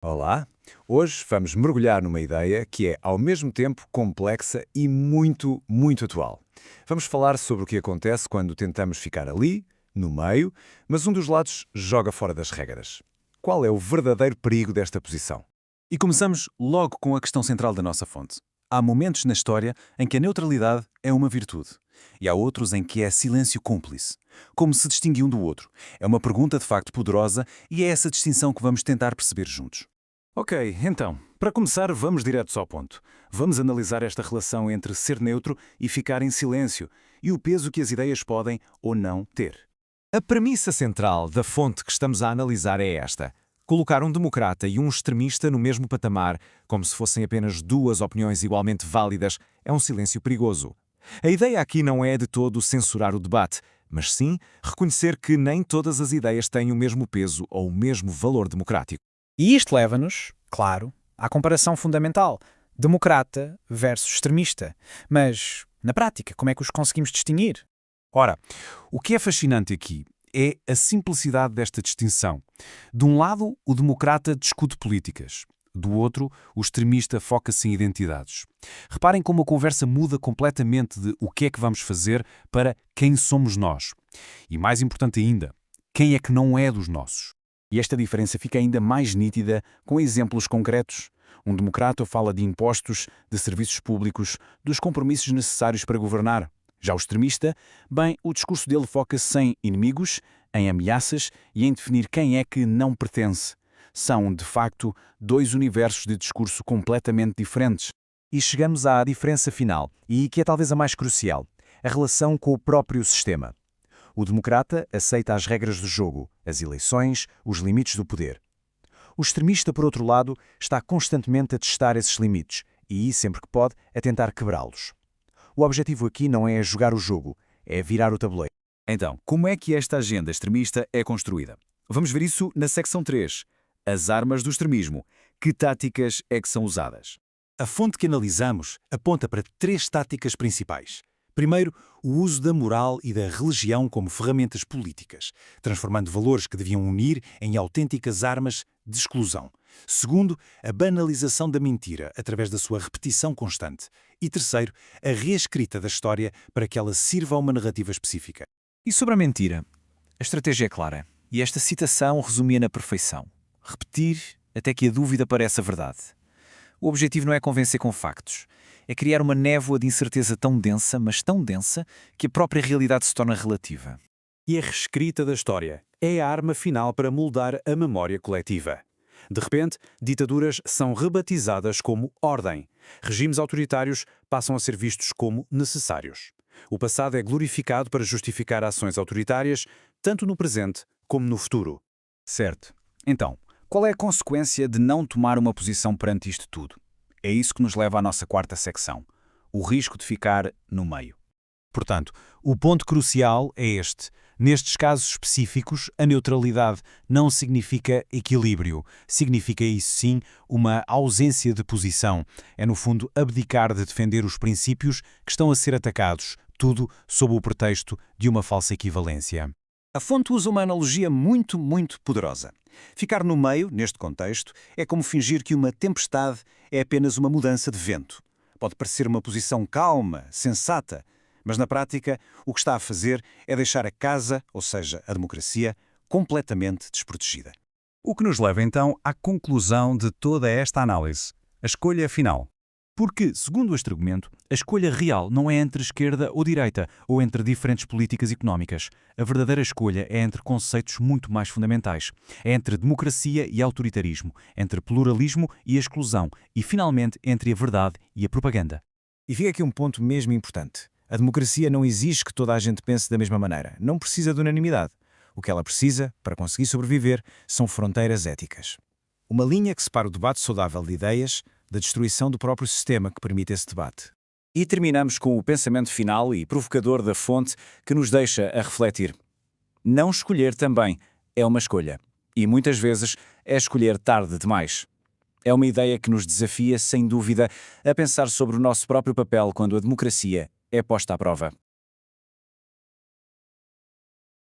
Olá! Hoje vamos mergulhar numa ideia que é, ao mesmo tempo, complexa e muito atual. Vamos falar sobre o que acontece quando tentamos ficar ali, no meio, mas um dos lados joga fora das regras. Qual é o verdadeiro perigo desta posição? E começamos logo com a questão central da nossa fonte. Há momentos na história em que a neutralidade é uma virtude. E há outros em que é silêncio cúmplice. Como se distingue um do outro? É uma pergunta de facto poderosa e é essa distinção que vamos tentar perceber juntos. Ok, então, para começar, vamos direto ao ponto. Vamos analisar esta relação entre ser neutro e ficar em silêncio e o peso que as ideias podem ou não ter. A premissa central da fonte que estamos a analisar é esta: colocar um democrata e um extremista no mesmo patamar, como se fossem apenas duas opiniões igualmente válidas, é um silêncio perigoso. A ideia aqui não é de todo censurar o debate, mas sim reconhecer que nem todas as ideias têm o mesmo peso ou o mesmo valor democrático. E isto leva-nos, claro, à comparação fundamental: democrata versus extremista. Mas, na prática, como é que os conseguimos distinguir? Ora, o que é fascinante aqui é a simplicidade desta distinção. De um lado, o democrata discute políticas. Do outro, o extremista foca-se em identidades. Reparem como a conversa muda completamente de o que é que vamos fazer para quem somos nós. E mais importante ainda, quem é que não é dos nossos. E esta diferença fica ainda mais nítida com exemplos concretos. Um democrata fala de impostos, de serviços públicos, dos compromissos necessários para governar. Já o extremista, bem, o discurso dele foca-se em inimigos, em ameaças e em definir quem é que não pertence. São, de facto, dois universos de discurso completamente diferentes. E chegamos à diferença final, e que é talvez a mais crucial: a relação com o próprio sistema. O democrata aceita as regras do jogo, as eleições, os limites do poder. O extremista, por outro lado, está constantemente a testar esses limites e, sempre que pode, a tentar quebrá-los. O objetivo aqui não é jogar o jogo, é virar o tabuleiro. Então, como é que esta agenda extremista é construída? Vamos ver isso na secção 3. As armas do extremismo. Que táticas é que são usadas? A fonte que analisamos aponta para três táticas principais. Primeiro, o uso da moral e da religião como ferramentas políticas, transformando valores que deviam unir em autênticas armas de exclusão. Segundo, a banalização da mentira através da sua repetição constante. E terceiro, a reescrita da história para que ela sirva a uma narrativa específica. E sobre a mentira? A estratégia é clara, e esta citação resumia na perfeição: repetir até que a dúvida pareça verdade. O objetivo não é convencer com factos, é criar uma névoa de incerteza tão densa, mas tão densa, que a própria realidade se torna relativa. E a reescrita da história é a arma final para moldar a memória coletiva. De repente, ditaduras são rebatizadas como ordem. Regimes autoritários passam a ser vistos como necessários. O passado é glorificado para justificar ações autoritárias, tanto no presente como no futuro. Certo. Então, qual é a consequência de não tomar uma posição perante isto tudo? É isso que nos leva à nossa quarta secção: o risco de ficar no meio. Portanto, o ponto crucial é este: nestes casos específicos, a neutralidade não significa equilíbrio, significa, isso sim, uma ausência de posição. É, no fundo, abdicar de defender os princípios que estão a ser atacados, tudo sob o pretexto de uma falsa equivalência. A fonte usa uma analogia muito poderosa. Ficar no meio, neste contexto, é como fingir que uma tempestade é apenas uma mudança de vento. Pode parecer uma posição calma, sensata, mas na prática o que está a fazer é deixar a casa, ou seja, a democracia, completamente desprotegida. O que nos leva então à conclusão de toda esta análise. A escolha final. Porque, segundo este argumento, a escolha real não é entre esquerda ou direita, ou entre diferentes políticas económicas. A verdadeira escolha é entre conceitos muito mais fundamentais. É entre democracia e autoritarismo, entre pluralismo e exclusão, e, finalmente, entre a verdade e a propaganda. E fica aqui um ponto mesmo importante. A democracia não exige que toda a gente pense da mesma maneira. Não precisa de unanimidade. O que ela precisa, para conseguir sobreviver, são fronteiras éticas. Uma linha que separa o debate saudável de ideias da destruição do próprio sistema que permite esse debate. E terminamos com o pensamento final e provocador da fonte que nos deixa a refletir. Não escolher também é uma escolha. E muitas vezes é escolher tarde demais. É uma ideia que nos desafia, sem dúvida, a pensar sobre o nosso próprio papel quando a democracia é posta à prova.